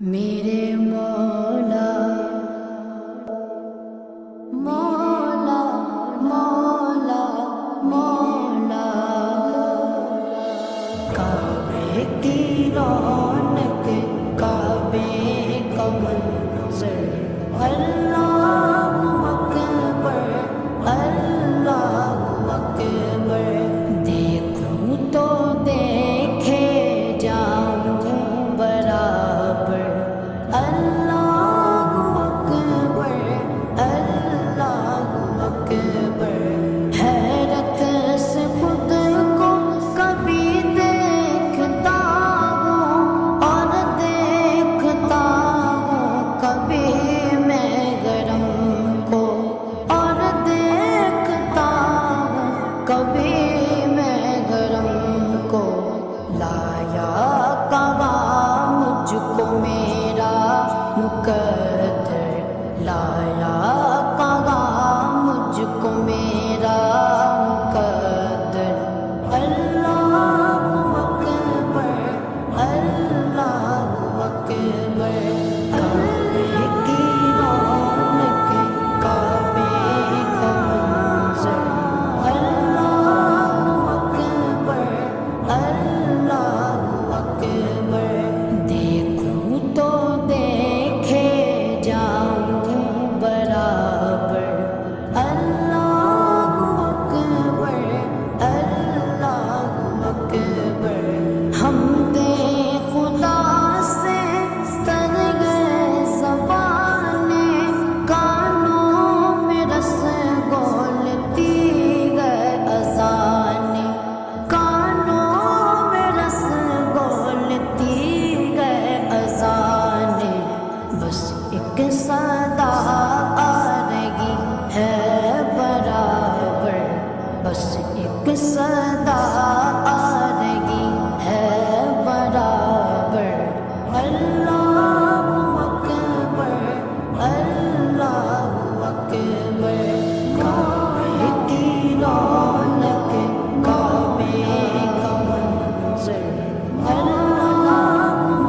میرے مولا مولا مولا مولا کعبے کی رونق کعبے کا منظر اللہ اکبر اللہ اکبر دیکھوں تو دیکھے جاؤں برابر اللہ اکبر اللہ اکبر حیرت سے خود کو کبھی دیکھتا ہوں اور دیکھتا ہوں کبھی میں گرم کو اور دیکھتا ہوں کبھی میں گرم کو لایا کہاں مجھ کو میرا مقدر لایا کہاں مجھ کو میرا مقدر اللہ اکبر اللہ اکبر کعبے کی رونق کعبے کا منظر اللہ اکبر اللہ اکبر دیکھوں تو دیکھے جاؤں برابر اللہ اکبر اللہ اکبر حمد خدا سے تر گئے زبانیں کانوں میں رس گولتی گئے اذانیں کانوں میں رس گولتی گئے اذانیں بس ایک صدا آ رہی ہے برابر بس ایک صدا آ رہی ہے برابر اللہ اکبر اللہ اکبر کعبے کی رونق کعبے کا منظر اللہ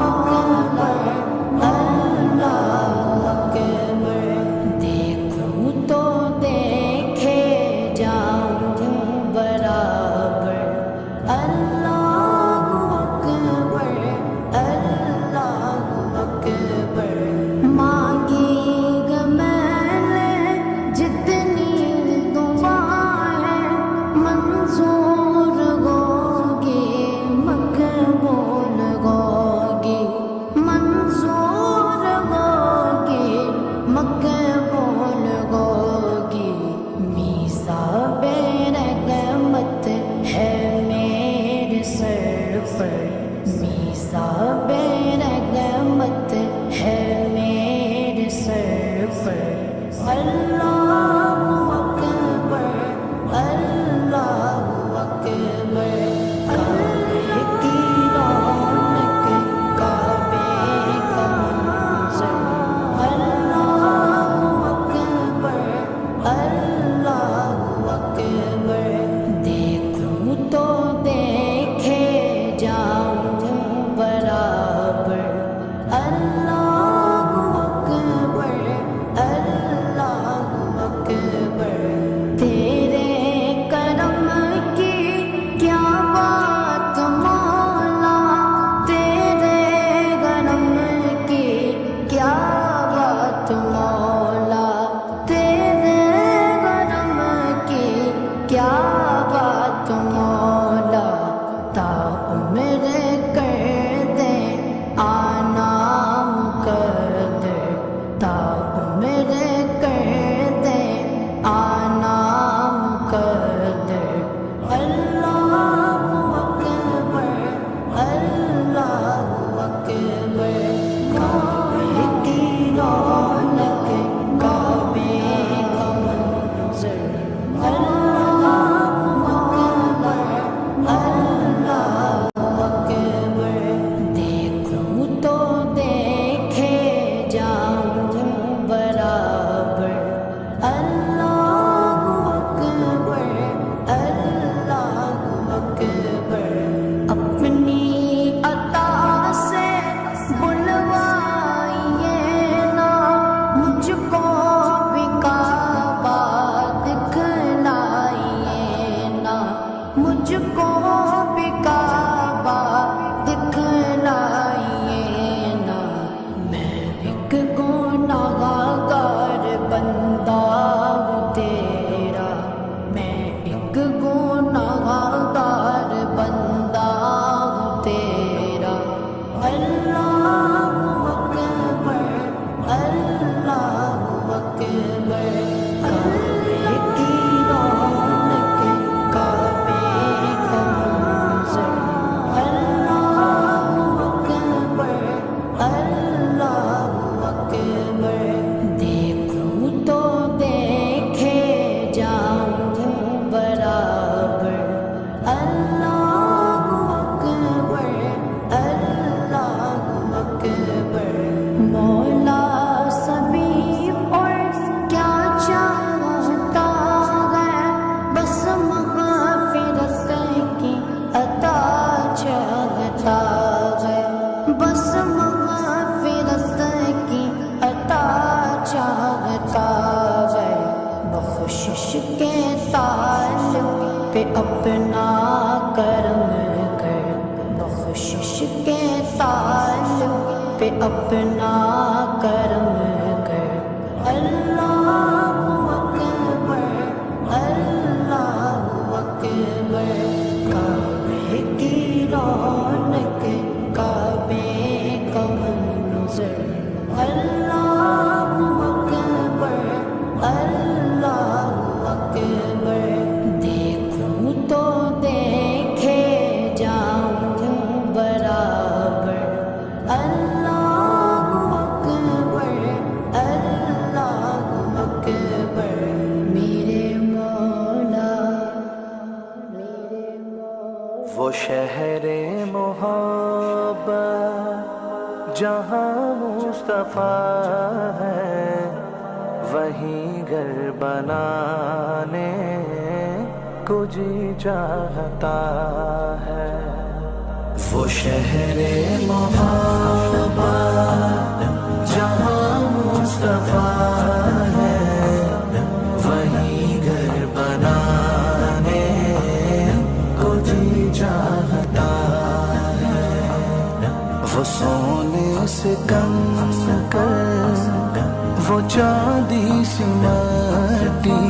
اکبر اللہ اکبر دیکھوں تو دیکھے جاؤں برابر اللہ اکبر اللہ اکبر مانگی گا میں نے جتنی دعائیں منظور ہوگی مقبول ہوگی منظور ہوگی مقبول ہوگی میثاق رحمت ہے میرے سر پر میثاق رحمت ہے میرے سر پر اللہ اکبر اللہ اکبر کعبے کی رونق کعبے کا منظر اللہ اکبر اللہ اکبر دیکھوں تو دیکھے جاؤں برابر اللہ اکبر اللہ اپنا کرم کر، بخشش کے طالب پہ اپنا کرم کر۔ اللہ اکبر اللہ اکبر، کعبے کی رونق کعبے کا منظر۔ اللہ اکبر اللہ اکبر، دیکھوں تو دیکھے جاؤں برابر۔ اللہ اکبر اللہ اکبر، میرے مولا میرے مولا۔ وہ شہر محبت جہاں مصطفیٰ ہے، وہیں گھر بنانے کو جی چاہتا ہے۔ وہ شہر محبت جہاں مصطفیٰ ہے، وہیں گھر بنانے کو جی چاہتا ہے۔ وہ سونے سے کم کر، وہ چاندی سی مٹی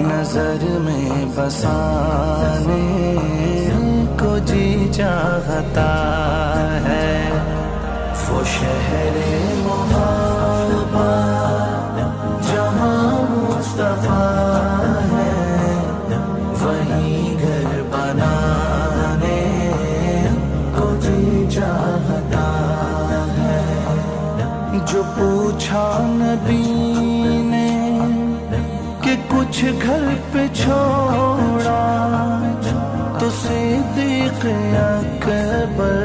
نظر میں بسانے کو جی چاہتا ہے۔ وہ شہر محبت جہاں مصطفیٰ ہے، وہیں گھر بنانے کو جی چاہتا ہے۔ جو پوچھا نبی نے کہ کچھ گھر پہ چھوڑا، تو صدیق اکبر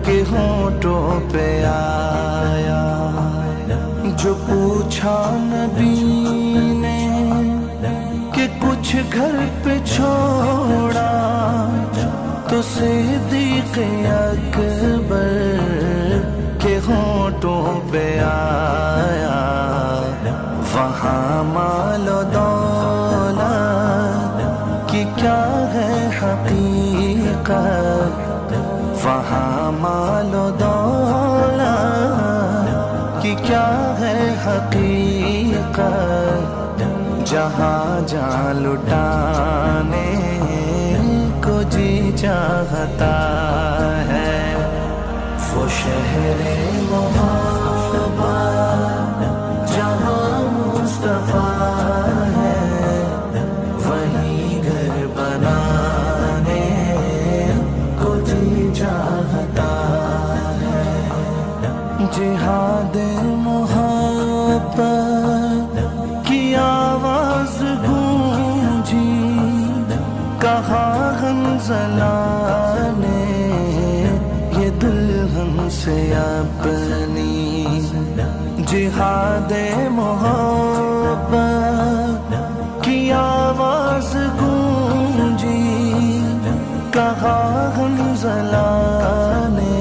کے ہونٹوں پہ آیا۔ جو پوچھا نبی نے کہ کچھ گھر پہ چھوڑا، تو صدیق اکبر کے ہونٹوں پہ آیا۔ وہاں مال و دولت کی کیا ہے حقیقت، وہاں مال و دولت کی کیا ہے حقیقت، جہاں جہاں لٹانے کو جی چاہتا ہے۔ وہ شہر محبت جہاں مصطفیٰ ہے، وہیں گھر بنانے کو جی چاہتا ہے۔ جہاد محبت کی آواز گونجی، کہا حنظلہ نے یہ دلہن سے اپنی۔ جہاد محبت کی آواز گونجی، کہا حنظلہ نے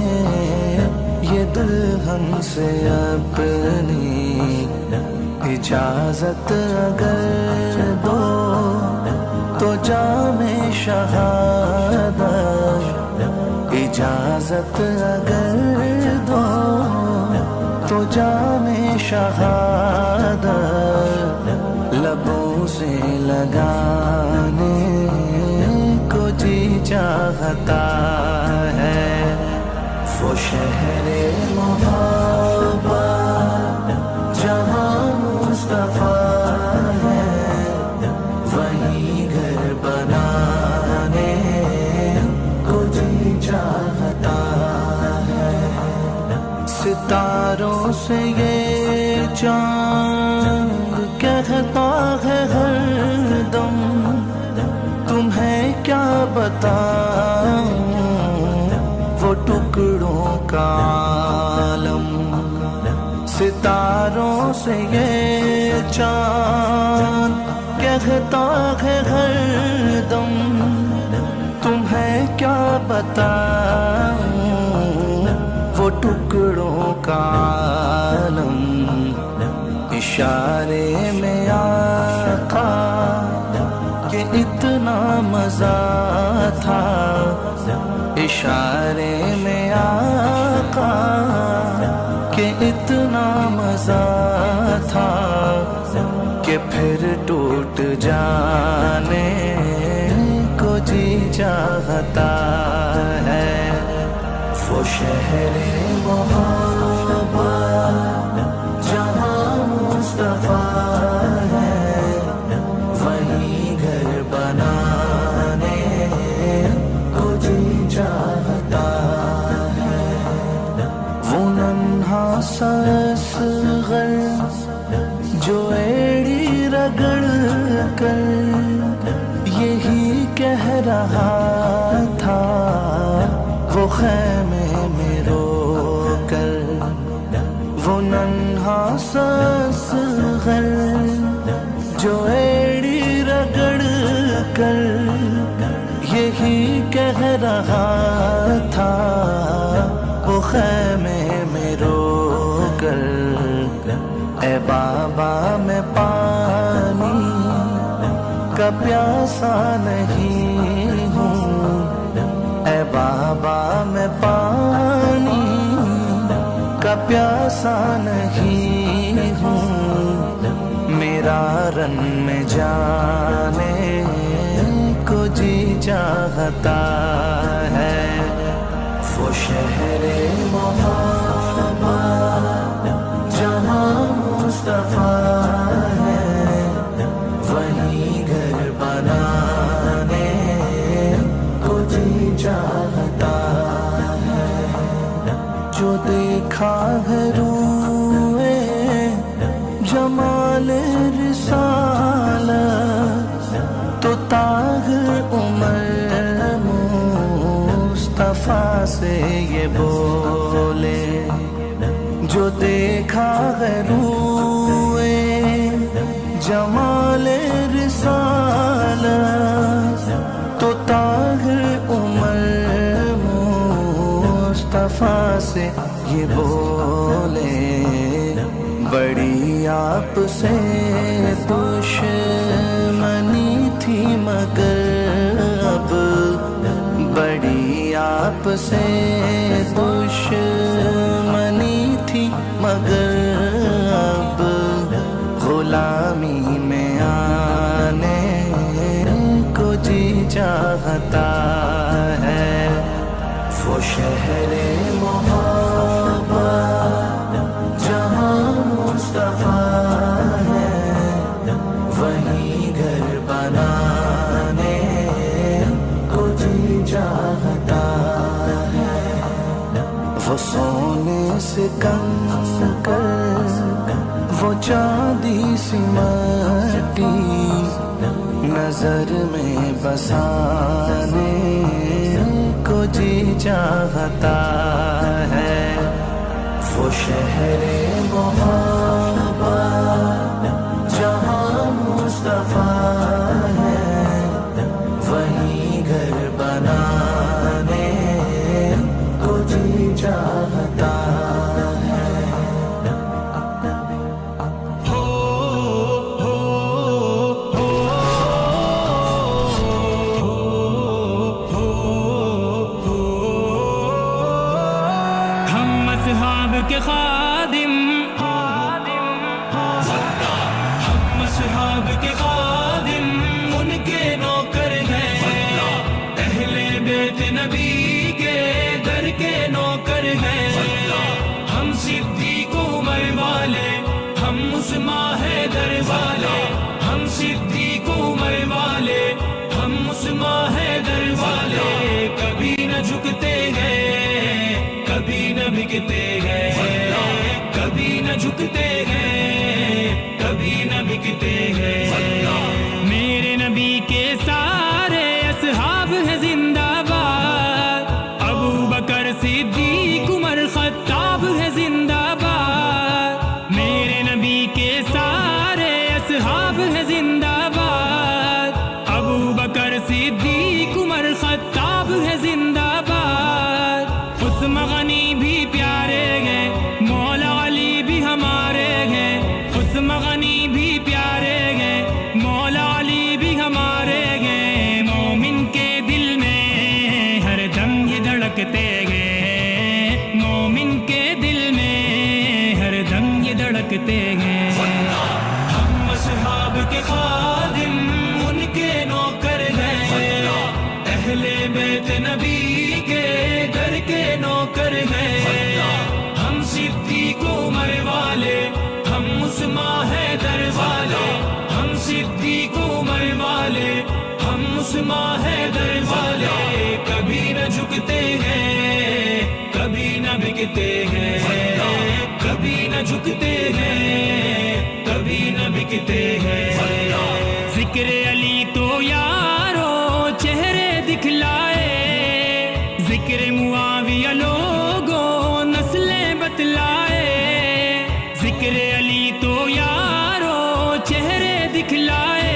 یہ دلہن سے اپنی۔ اجازت اگر دو تو جام شہادت، اجازت اگر دو تو جام شہادت لبوں سے لگانے کو جی چاہتا ہے۔ وہ شہر محبت جہاں مصطفیٰ ہے، وہیں گھر بنانے کو جی چاہتا ہے۔ ستاروں سے یہ چاند کہتا ہے ہر دم، تمہیں کیا بتاؤں وہ ٹکڑوں کا عالم۔ ستاروں سے یہ چاند کہتا ہے ہر دم، تمہیں کیا بتاؤں وہ ٹکڑوں کا عالم۔ اشارے میں آقا کہ اتنا مزہ تھا اشارے میں آقا کہ اتنا مزہ تھا کہ پھر ٹوٹ جانے کو جی چاہتا ہے وہ شہر محبت جہاں مصطفیٰ ہے وہیں گھر بنانے کو جی چاہتا ہے وہ ننھا سا اصغر جو ایڑی رگڑ کر یہی کہہ رہا تھا وہ خیمے میں رو کر وہ ننھا سا اصغر جو ایڑی رگڑ کر یہی کہہ رہا تھا وہ خیمے میں رو کر اے بابا میں پانی کا پیاسا نہیں ہوں اے بابا میں پانی کا پیاسا نہیں ہوں میرا رن میں جانے کو جی چاہتا ہے وہ شہر محبت جہاں مصطفیٰ ہے وہیں گھر بنانے کو جی چاہتا ہے جو دیکھا ہے روئے جمال رسالت تو تاج عمر مصطفیٰ سے یہ بولے جو دیکھا ہے روئے جمال رسالت تو طاہر عمر مصطفیٰ سے یہ بولے بڑی آپ سے دشمنی تھی مگر اب بڑی آپ سے دشمنی تھی مگر اب غلامی میں آنے کو جی چاہتا ہے وہ شہر محبت جہاں مصطفیٰ ہے وہیں گھر بنانے کو جی چاہتا ہے وہ سونے سے کنکر وہ چاندی سی مٹی نظر میں بسانے کو جی چاہتا ہے وہ شہر محبت جہاں مصطفیٰ ہے وہیں گھر بنانے کو جی چاہتا کے خادم ہم اصحاب کے خادم ان کے نوکر ہیں اہل بیت نبی کے در کے نوکر ہیں ہم صدیق عمر والے ہم عثمان حیدر والے ہم صدیق عمر والے ہم عثمان حیدر والے کبھی نہ جھکتے ہیں کبھی نہ بکتے ہیں کبھی نہ جھکتے ہیں کبھی نہ بکتے ہیں میرے نبی کے سارے اصحاب ہیں زندہ باد ابو بکر صدیق عمر خطاب ہے زندہ باد میرے نبی کے سارے اصحاب ہیں زندہ باد ابو بکر صدیق عمر خطاب ہے زندہ باد عثمان غنی بھی پیارے ہیں مولا علی بھی ہمارے ہیں عثمان غنی بھی پیارے ہیں نہ جھکتے ہیں کبھی نہ بکتے ہیں ذکر علی تو یارو چہرے دکھلائے ذکر معاویہ لوگوں نسلیں بتلائے ذکر علی تو یارو چہرے دکھلائے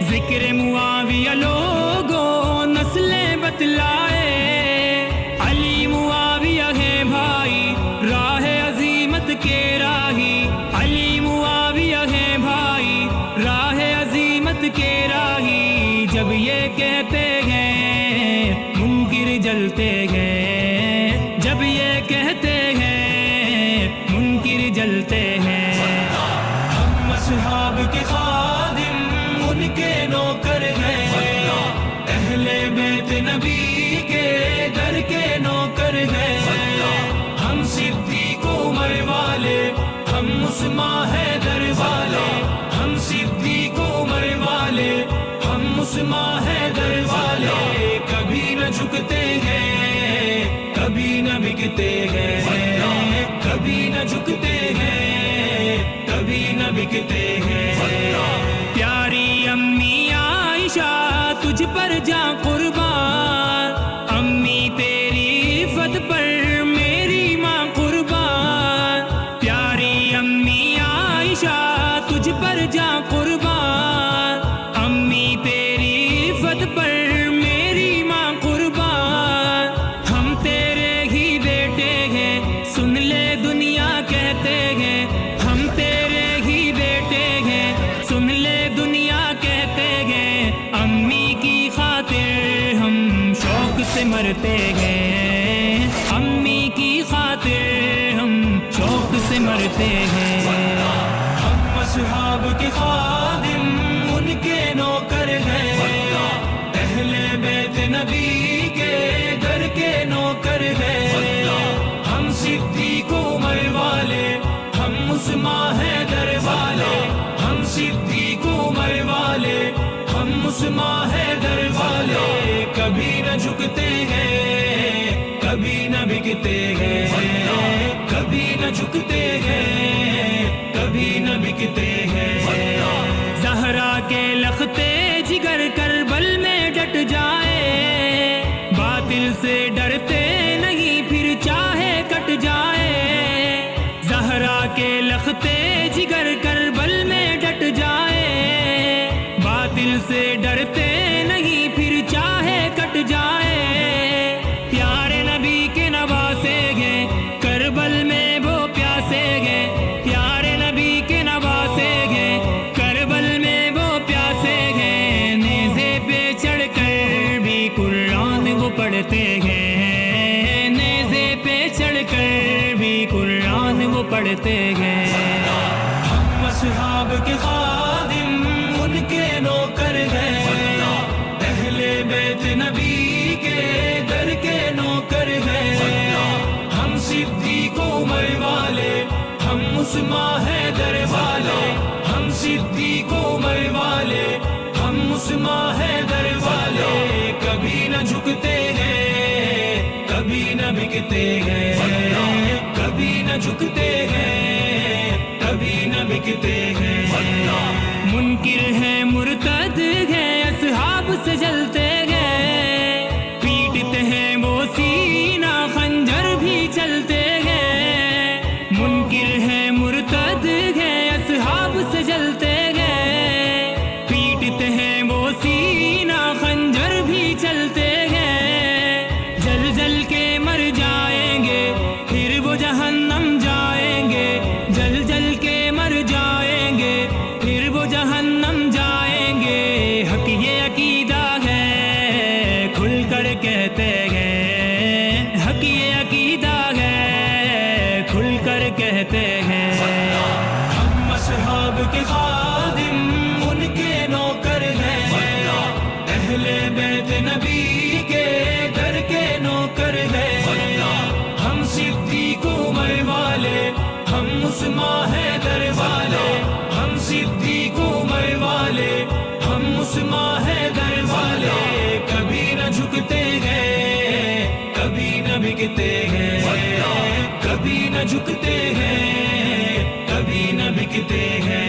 ذکر معاویہ لوگوں نسلیں بتلائے علی معاویہ ہے بھائی راہ عظیمت کے راہی علی معاویہ ہے بھائی راہ عظیمت کے راہی جب یہ کہتے ہیں منکر جلتے ہیں جب یہ کہتے ہیں منکر جلتے ہیں ہم اصحاب کے خادم ان کے نوکر ہیں اہل بیت نبی کے در کے نوکر ہیں ہم صدیق عمر والے ہم عثمان حیدر والے ہم صدیق عمر والے ہم عثمان حیدر والے کبھی نہ جھکتے ہیں کبھی نہ بکتے ہیں کبھی نہ جھکتے ہیں کبھی نہ بکتے ہیں پیاری امی عائشہ تجھ پر جا قربان امی تیری عفت پر میری ماں قربان پیاری امی عائشہ تجھ پر جا قربان امی تیری عفت پر میری ماں قربان ہم تیرے ہی بیٹے ہیں سن لے دنیا کہتے ہیں ہم تیرے ہی بیٹے ہیں سن لے دنیا کہتے ہیں امی کی خاطر ہم شوق سے مرتے ہیں امی کی خاطر ہم شوق سے مرتے ہیں ہم اصحاب کے خادم ان کے نوکر ہیں اہل بیت نبی کے در کے نوکر ہیں ہم صدیق عمر والے ہم عثمان حیدر والے ہم صدیق عمر والے ہم عثمان حیدر والے کبھی نہ جھکتے ہیں کبھی نہ بکتے ہیں کبھی نہ جھکتے ہیں کبھی نہ بکتے ہیں زہرا کے لختے جگر کربل میں ڈٹ جائے باطل سے ڈرتے نہیں پھر چاہے کٹ جائے زہرا کے لختے جگر کربل میں ڈٹ جائے باطل سے ڈرتے نہیں پھر چاہے کٹ جائے پیارے نبی کے نواسے گے کربل میں وہ پیاسے گے پیارے نبی کے نواسے گے کربل میں وہ پیاسے گے نیزے پہ چڑھ کر بھی قرآن وہ پڑھتے ہیں نیزے پہ چڑھ کر بھی قرآن وہ پڑھتے ہیں ہم اصحاب کے خادم ان کے نوکر ہیں اہل بیت نبی کے در کے نوکر ہیں ہم صدیق عمر والے ہم عثمان حیدر والے ہم صدیق عمر والے ہم عثمان حیدر والے کبھی نہ جھکتے ہیں کبھی نہ بکتے ہیں کبھی نہ جھکتے ہیں کبھی نہ بکتے ہیں منکر ہے مرتد ہے اصحاب سے جلتے ہیں پیٹتے ہیں وہ سینہ خنجر بھی چلتے ہیں منکر ہے مرتد ہے اصحاب سے جلتے ہیں پیٹتے ہیں وہ سینہ خنجر بھی چلتے ہیں جل جل کے مر جائیں گے پھر وہ جہنم جائیں گے جل جل کے مر جائیں گے پھر وہ جہنم جائیں گے حق یہ عقیدہ ہے کھل کر کہتے ہیں حق یہ عقیدہ ہے کھل کر کہتے ہیں ہم اصحاب کے خادم ان کے نوکر ہیں اہل بیت نبی کے در کے نوکر ہیں ہم صدیق عمر والے ہم عثمان حیدر والے ہم صدیق عمر والے ہم عثمان حیدر والے کبھی نہ جھکتے ہیں کبھی نہ بکتے ہیں کبھی نہ جھکتے ہیں بکتے ہیں